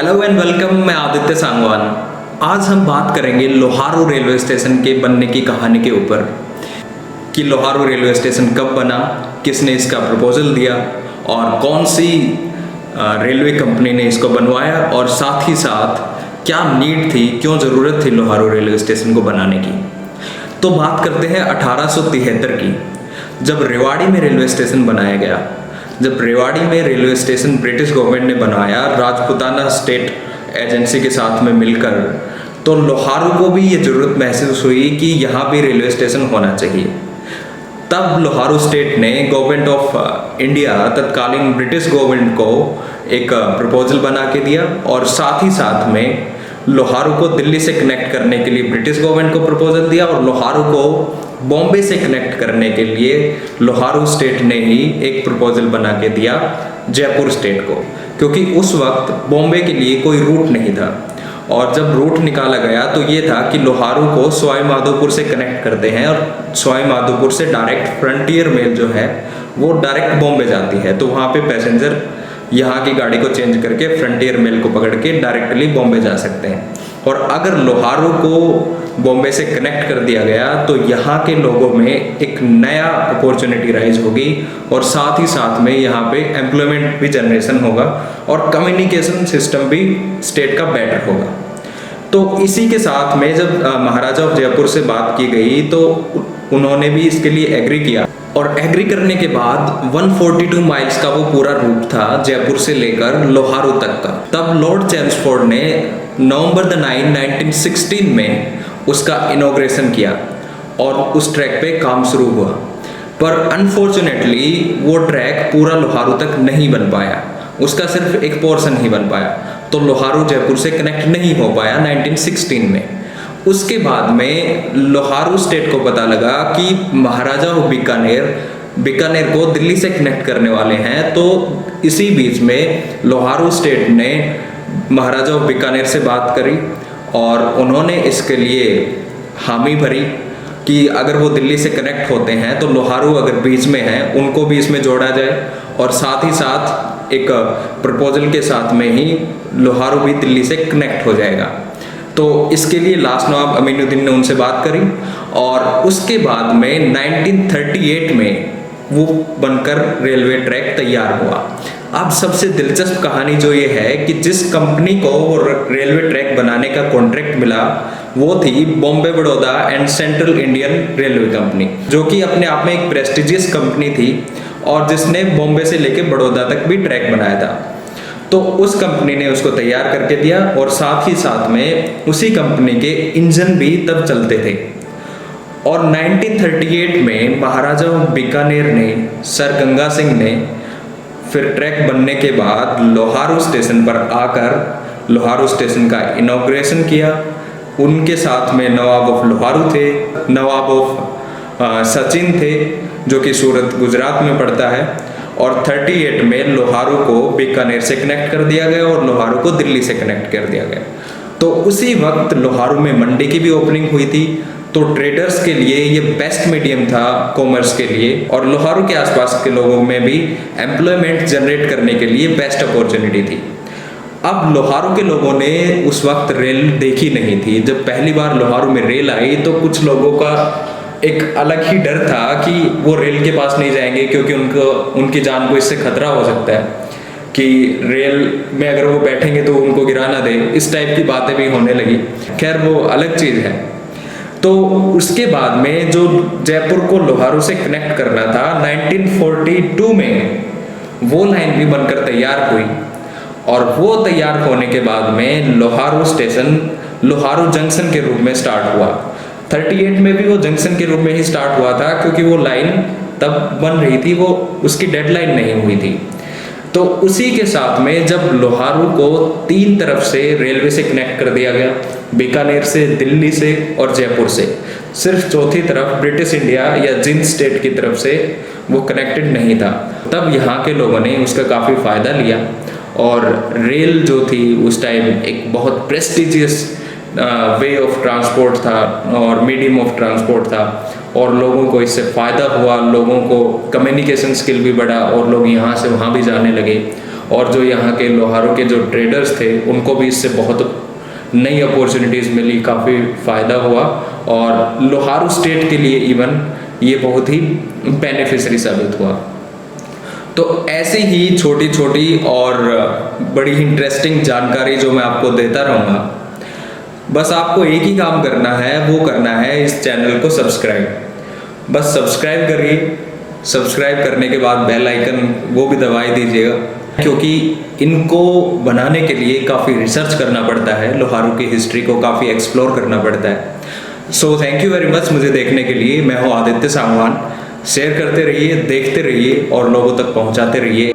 Hello and welcome. मैं आदित्य सांगवान। आज हम बात करेंगे लोहारू रेलवे स्टेशन के बनने की कहानी के ऊपर कि लोहारू रेलवे स्टेशन कब बना, किसने इसका प्रपोजल दिया और कौन सी रेलवे कंपनी ने इसको बनवाया और साथ ही साथ क्या नीड थी, क्यों ज़रूरत थी लोहारू रेलवे स्टेशन को बनाने की। तो बात करते हैं 1873 की, जब रेवाड़ी में रेलवे स्टेशन बनाया गया। जब रेवाड़ी में रेलवे स्टेशन ब्रिटिश गवर्नमेंट ने बनाया राजपुताना स्टेट एजेंसी के साथ में मिलकर, तो लोहारू को भी ये ज़रूरत महसूस हुई कि यहाँ भी रेलवे स्टेशन होना चाहिए। तब लोहारू स्टेट ने गवर्नमेंट ऑफ इंडिया, तत्कालीन ब्रिटिश गवर्नमेंट को एक प्रपोजल बना के दिया और साथ ही साथ में लोहारू को दिल्ली से कनेक्ट करने के लिए ब्रिटिश गवर्नमेंट को प्रपोजल दिया और लोहारू को बॉम्बे से कनेक्ट करने के लिए लोहारू स्टेट ने ही एक प्रपोजल बना के दिया जयपुर स्टेट को, क्योंकि उस वक्त बॉम्बे के लिए कोई रूट नहीं था। और जब रूट निकाला गया तो ये था कि लोहारू को सवाई माधोपुर से कनेक्ट करते हैं और सवाई माधोपुर से डायरेक्ट फ्रंटियर मेल जो है वो डायरेक्ट बॉम्बे जाती है, तो वहाँ पे पैसेंजर यहाँ की गाड़ी को चेंज करके फ्रंटियर मेल को पकड़ के डायरेक्टली बॉम्बे जा सकते हैं। और अगर लोहारू को बॉम्बे से कनेक्ट कर दिया गया तो यहाँ के लोगों में एक नया अपॉर्चुनिटी राइज होगी और साथ ही साथ में यहाँ पे एम्प्लॉयमेंट भी जनरेशन होगा और कम्युनिकेशन सिस्टम भी स्टेट का बेटर होगा। तो इसी के साथ में जब महाराजा ऑफ जयपुर से बात की गई तो उन्होंने भी इसके लिए एग्री किया और एग्री करने के बाद 142 माइल्स का वो पूरा रूट था जयपुर से लेकर लोहारू तक का। तब लॉर्ड चेम्सफोर्ड ने नवंबर 9, 1916 में उसका इनॉग्रेशन किया और उस ट्रैक पे काम शुरू हुआ। पर अनफॉर्चुनेटली वो ट्रैक पूरा लोहारू तक नहीं बन पाया, उसका सिर्फ एक पोर्शन ही बन पाया, तो लोहारू जयपुर से कनेक्ट नहीं हो पाया 1916 में। उसके बाद में लोहारू स्टेट को पता लगा कि महाराजा ऑफ बीकानेर को दिल्ली से कनेक्ट करने वाले हैं, तो इसी बीच में लोहारू स्टेट ने महाराजा ऑफ बीकानेर से बात करी और उन्होंने इसके लिए हामी भरी कि अगर वो दिल्ली से कनेक्ट होते हैं तो लोहारू अगर बीच में हैं उनको भी इसमें जोड़ा जाए और साथ ही साथ एक प्रपोजल के साथ में ही लोहारू भी दिल्ली से कनेक्ट हो जाएगा। तो इसके लिए लास्ट नवाब अमीनुद्दीन ने उनसे बात करी और उसके बाद में 1938 में वो बनकर रेलवे ट्रैक तैयार हुआ। अब सबसे दिलचस्प कहानी जो ये है कि जिस कंपनी को वो रेलवे ट्रैक बनाने का कॉन्ट्रैक्ट मिला वो थी Bombay Baroda and central Indian railway company, जो कि अपने आप में एक प्रेस्टिजियस कंपनी थी और जिसने बॉम्बे से लेके बड़ौदा तक भी ट्रैक बनाया था। तो उस कंपनी ने उसको तैयार करके दिया और साथ ही साथ में उसी कंपनी के इंजन भी तब चलते थे। और 1938 में महाराजा बीकानेर ने, सर गंगा सिंह ने फिर ट्रैक बनने के बाद लोहारू स्टेशन पर आकर लोहारू स्टेशन का इनॉग्रेशन किया। उनके साथ में नवाब ऑफ लोहारू थे, नवाब ऑफ सचिन थे जो कि सूरत गुजरात में पड़ता है, और 38 में लोहारू को बीकानेर से कनेक्ट कर दिया गया और लोहारू को दिल्ली से कनेक्ट कर दिया गया। तो उसी वक्त लोहारू में मंडी की भी ओपनिंग हुई थी, तो ट्रेडर्स के लिए ये बेस्ट मीडियम था कॉमर्स के लिए और लोहारू के आसपास के लोगों में भी एम्प्लॉयमेंट जनरेट करने के लिए बेस्ट अपॉर्चुनिटी थी। अब लोहारू के लोगों ने उस वक्त रेल देखी नहीं थी। जब पहली बार लोहारू में रेल आई तो कुछ लोगों का एक अलग ही डर था कि वो रेल के पास नहीं जाएंगे क्योंकि उनकी जान को इससे खतरा हो सकता है कि रेल में अगर वो बैठेंगे तो उनको गिरा ना दे, इस टाइप की बातें भी होने लगी। खैर वो अलग चीज़ है। तो उसके बाद में जो जयपुर को लोहारू से कनेक्ट करना था 1942 में वो लाइन भी बनकर तैयार हुई और वो तैयार होने के बाद में लोहारू स्टेशन लोहारू जंक्शन के रूप में स्टार्ट हुआ। 38 में भी वो जंक्शन के रूप में ही स्टार्ट हुआ था क्योंकि वो लाइन तब बन रही थी, वो उसकी डेडलाइन नहीं हुई थी। तो उसी के साथ में जब लोहारू को 3 तरफ से रेलवे से कनेक्ट कर दिया गया, बीकानेर से, दिल्ली से और जयपुर से, सिर्फ चौथी तरफ ब्रिटिश इंडिया या जिंद स्टेट की तरफ से वो कनेक्टेड नहीं था। तब यहाँ के लोगों ने उसका काफ़ी फ़ायदा लिया और रेल जो थी उस टाइम एक बहुत प्रेस्टिजियस वे ऑफ ट्रांसपोर्ट था और मीडियम ऑफ ट्रांसपोर्ट था और लोगों को इससे फ़ायदा हुआ। लोगों को कम्युनिकेशन स्किल भी बढ़ा और लोग यहाँ से वहाँ भी जाने लगे और जो यहाँ के लोहारों के जो ट्रेडर्स थे उनको भी इससे बहुत नई अपॉर्चुनिटीज़ मिली, काफ़ी फ़ायदा हुआ और लोहारू स्टेट के लिए इवन ये बहुत ही बेनिफिशियरी साबित हुआ। तो ऐसी ही छोटी छोटी और बड़ी इंटरेस्टिंग जानकारी जो मैं आपको देता रहूँगा, बस आपको एक ही काम करना है, वो करना है इस चैनल को सब्सक्राइब। बस सब्सक्राइब करिए, सब्सक्राइब करने के बाद बेल आइकन वो भी दबा दीजिएगा, क्योंकि इनको बनाने के लिए काफ़ी रिसर्च करना पड़ता है, लोहारू की हिस्ट्री को काफ़ी एक्सप्लोर करना पड़ता है। So thank you very much मुझे देखने के लिए। मैं हूँ आदित्य सांगवान। शेयर करते रहिए, देखते रहिए और लोगों तक पहुँचाते रहिए।